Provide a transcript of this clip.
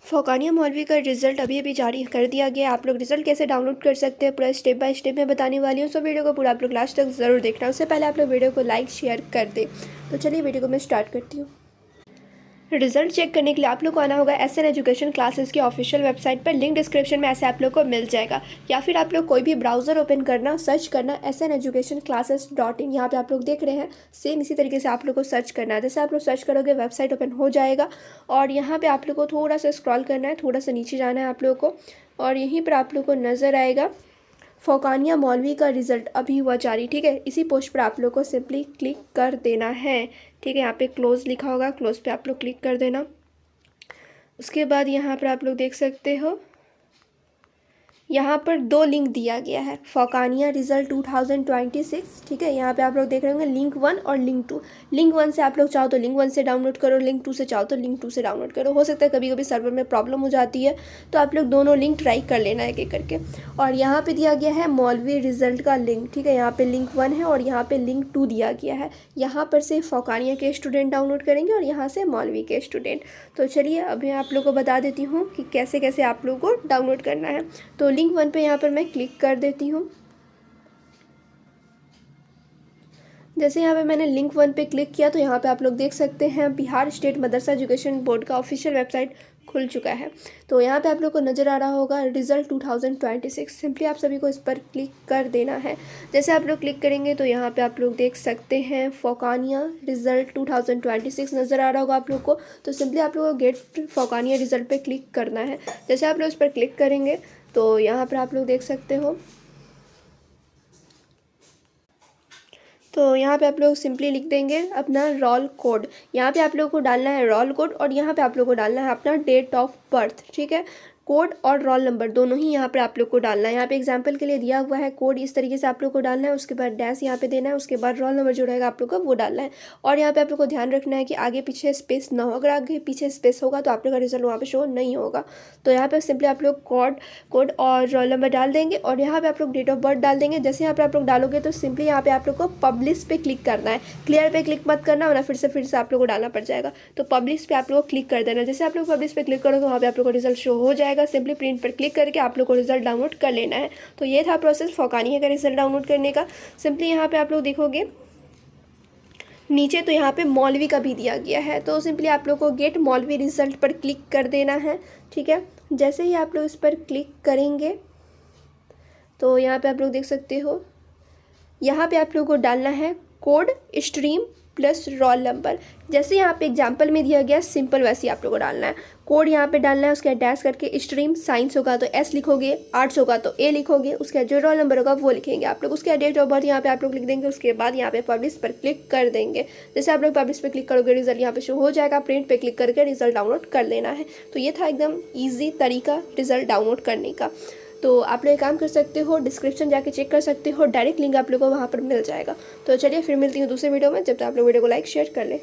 फ़ौक़ानिया मौलवी का रिज़ल्ट अभी अभी जारी कर दिया गया है। आप लोग रिज़ल्ट कैसे डाउनलोड कर सकते हैं पूरा स्टेप बाय स्टेप मैं बताने वाली हूँ। सो वीडियो को पूरा आप लोग लास्ट तक ज़रूर देखना। उससे पहले आप लोग वीडियो को लाइक शेयर कर दें। तो चलिए वीडियो को मैं स्टार्ट करती हूँ। रिजल्ट चेक करने के लिए आप लोग को आना होगा एसएन एजुकेशन क्लासेस की ऑफिशियल वेबसाइट पर। लिंक डिस्क्रिप्शन में ऐसे आप लोग को मिल जाएगा, या फिर आप लोग कोई भी ब्राउज़र ओपन करना, सर्च करना SN educationclasses.in। यहाँ पे आप लोग देख रहे हैं, सेम इसी तरीके से आप लोग को सर्च करना है। जैसे आप लोग सर्च करोगे वेबसाइट ओपन हो जाएगा, और यहाँ पर आप लोग को थोड़ा सा स्क्रॉल करना है, थोड़ा सा नीचे जाना है आप लोग को, और यहीं पर आप लोग को नज़र आएगा फ़ौक़ानिया मौलवी का रिज़ल्ट अभी हुआ जारी। ठीक है, इसी पोस्ट पर आप लोग को सिंपली क्लिक कर देना है। ठीक है, यहाँ पे क्लोज़ लिखा होगा, क्लोज़ पे आप लोग क्लिक कर देना। उसके बाद यहाँ पर आप लोग देख सकते हो, यहाँ पर दो लिंक दिया गया है, फ़ौक़ानिया रिज़ल्ट 2026। ठीक है, यहाँ पे आप लोग देख रहे होंगे लिंक 1 और लिंक 2। लिंक 1 से आप लोग चाहो तो लिंक 1 से डाउनलोड करो, लिंक 2 से चाहो तो लिंक 2 से डाउनलोड करो। हो सकता है कभी कभी सर्वर में प्रॉब्लम हो जाती है, तो आप लोग दोनों लिंक ट्राई कर लेना एक एक करके। और यहाँ पर दिया गया है मौलवी रिज़ल्ट का लिंक। ठीक है, यहाँ पर लिंक 1 है और यहाँ पर लिंक 2 दिया गया है। यहाँ पर से फ़ौक़ानिया के स्टूडेंट डाउनलोड करेंगे और यहाँ से मौलवी के स्टूडेंट। तो चलिए अभी आप लोग को बता देती हूँ कि कैसे कैसे आप लोग को डाउनलोड करना है। तो लिंक 1 पे यहाँ पर मैं क्लिक कर देती हूँ। जैसे यहाँ पे मैंने लिंक 1 पे क्लिक किया, तो यहाँ पे आप लोग देख सकते हैं बिहार स्टेट मदरसा एजुकेशन बोर्ड का ऑफिशियल वेबसाइट खुल चुका है। तो यहाँ पे आप लोग को नज़र आ रहा होगा रिज़ल्ट 2026। सिंपली आप सभी को इस पर क्लिक कर देना है। जैसे आप लोग क्लिक करेंगे तो यहाँ पे आप लोग देख सकते हैं फ़ौक़ानिया रिज़ल्ट 2026 नज़र आ रहा होगा आप लोग को। तो सिंपली आप लोग को गेट फ़ौक़ानिया रिज़ल्ट पे क्लिक करना है। जैसे आप लोग इस पर क्लिक करेंगे तो यहाँ पर आप लोग देख सकते हो, तो यहाँ पे आप लोग सिंपली लिख देंगे अपना रोल कोड। यहाँ पे आप लोग को डालना है रोल कोड, और यहाँ पे आप लोग को डालना है अपना डेट ऑफ बर्थ। ठीक है, कोड और रोल नंबर दोनों ही यहाँ पे आप लोग को डालना है। यहाँ पे एग्जांपल के लिए दिया हुआ है कोड इस तरीके से आप लोग को डालना है, उसके बाद डैश यहाँ पे देना है, उसके बाद रोल नंबर जो रहेगा आप लोग का वो डालना है। और यहाँ पे आप लोग को ध्यान रखना है कि आगे पीछे स्पेस ना हो। अगर आगे पीछे स्पेस होगा तो आप लोग का रिजल्ट वहाँ पे शो नहीं होगा। तो यहाँ पे सिंपली आप लोग कोड और रोल नंबर डाल देंगे, और यहाँ पे आप लोग डेट ऑफ बर्थ डाल देंगे। जैसे यहाँ पे आप लोग डालोगे तो सिंपली यहाँ पे आप लोग को पब्लिश पे क्लिक करना है। क्लियर पे क्लिक मत करना, वरना फिर से आप लोग को डालना पड़ जाएगा। तो पब्लिश पे आप लोग को क्लिक कर देना। जैसे आप लोग पब्लिश पे क्लिक करोगे तो वहाँ पे आप लोग को रिजल्ट शो हो जाएगा। सिंपली प्रिंट पर क्लिक करके आप लोग को रिजल्ट डाउनलोड कर लेना है। तो ये था प्रोसेस फ़ौक़ानिया का रिजल्ट डाउनलोड करने का। सिंपली यहाँ पे आप लोग देखोगे नीचे, तो यहाँ पे मौलवी का भी दिया गया है। तो सिंपली आप लोग को गेट मौलवी रिजल्ट पर क्लिक कर देना है। ठीक है, जैसे ही आप लोग इस पर क्लिक करेंगे तो यहाँ पे आप लोग देख सकते हो, यहाँ पे आप लोग को डालना है code stream plus roll number. जैसे यहाँ पे एग्जाम्पल में दिया गया सिंपल, वैसे ही आप लोग को डालना है। कोड यहाँ पे डालना है, उसके डैश करके स्ट्रीम साइंस होगा तो S लिखोगे, आर्ट्स होगा तो A लिखोगे, उसका जो रोल नंबर होगा वो लिखेंगे आप लोग। उसके डेट ऑफ बर्थ यहाँ पे आप लोग लिख देंगे। उसके बाद यहाँ पे पब्लिश पर क्लिक कर देंगे। जैसे आप लोग पब्लिश पर क्लिक करोगे रिजल्ट यहाँ पे शो हो जाएगा। प्रिंट पे क्लिक करके रिजल्ट डाउनलोड कर लेना है। तो ये था एकदम ईजी तरीका रिजल्ट डाउनलोड करने का। तो आप लोग एक काम कर सकते हो, डिस्क्रिप्शन जाके चेक कर सकते हो, डायरेक्ट लिंक आप लोग को वहाँ पर मिल जाएगा। तो चलिए फिर मिलती हूँ दूसरे वीडियो में। जब तक आप लोग वीडियो को लाइक शेयर कर लें।